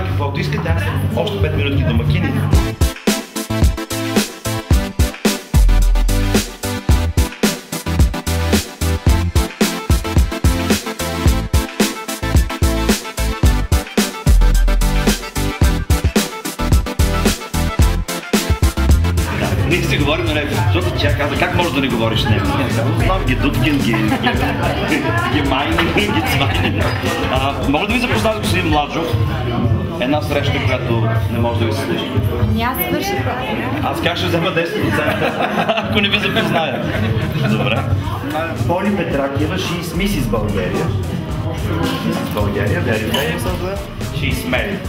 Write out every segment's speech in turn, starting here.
каквото искате, аз съм още 5 минути домакини. Ние си говорим на него, защото тя каза, как можеш да не говориш с него? Знам ги Дудкин, ги Майнин, ги Цвайнин. Може да ви запозная с господин Младжов? Една среща, която не може да ви се случи. Аз свърших. Аз как ще взема 10%, ако не ви запозная? Добре. Поли Петракиева, she is Mrs. Bulgaria. Mrs. Bulgaria, very famous as well. She is married.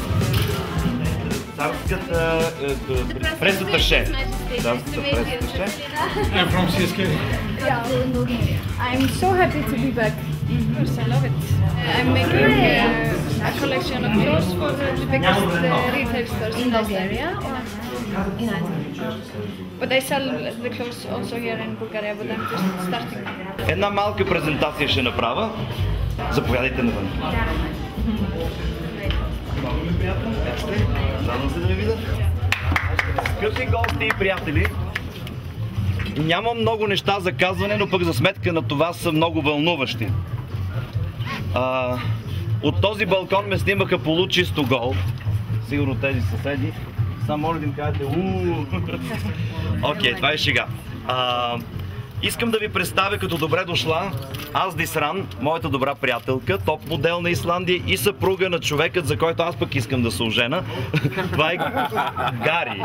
Царската пресаташе. Царската пресаташе. I'm from CSK. I'm so happy to be back. I love it. I'm making a collection of clothes for the biggest retail stores in Bulgaria. But I sell the clothes also here in Bulgaria, but I'm just starting. Една малка презентация ще направя. Заповядайте навън. Много ми приятно. Радвам се да ви видя. Скъпи гости и приятели, нямам много неща за казване, но пък за сметка на това са много вълнуващи. От този балкон ме снимаха получисто гол. Сигурно тези съседи. Само може да им кажете Окей, това е шега. Искам да ви представя като добре дошла Аздис Ран, моята добра приятелка, топ модел на Исландия и съпруга на човекът, за който аз пък искам да се ожена. Това е Гари.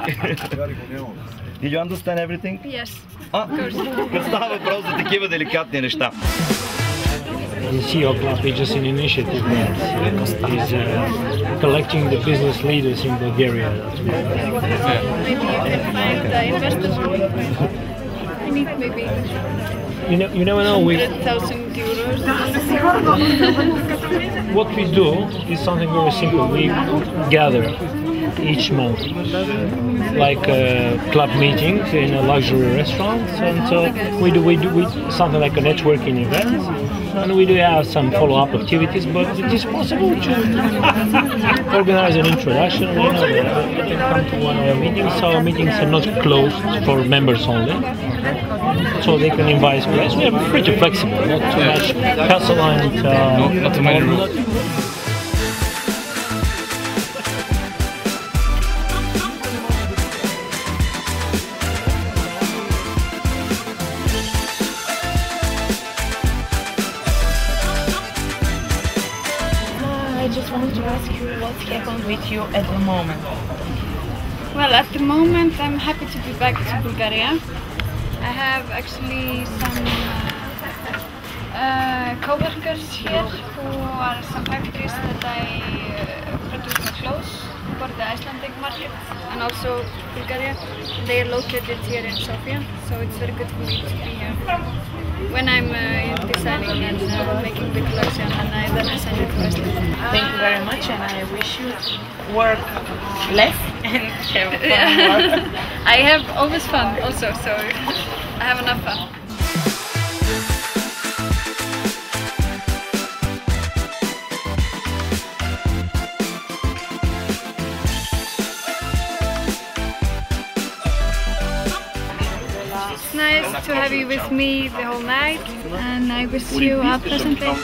Did you understand everything? Yes. Става въпрос за такива деликатни неща. The CEO Club is just an initiative that is collecting the business leaders in Bulgaria. Maybe you can find the investors. I need maybe You never know. 100,000 euros. What we do is something very simple. We gather each month, like club meetings in a luxury restaurants, and so we do something like a networking event, and we do have some follow-up activities. But it is possible to organize an introduction. You know, they can come to one of our meetings. Our meetings are not closed for members only, so they can invite us. We are pretty flexible, not too much hassle and not too many rules. I just wanted to ask you what's happened with you at the moment. Well, at the moment, I'm happy to be back to Bulgaria. I have actually some co-workers here who are some factories that I produce my clothes for the Icelandic market and also Bulgaria. They are located here in Sofia, so it's very good for me to be here. When I'm designing and making the collection, and then I send it to Iceland. Thank you very much, and I wish you work less and have fun work. I have always fun also, so I have enough fun. It's nice to have you with me the whole night, and I wish you a pleasant day.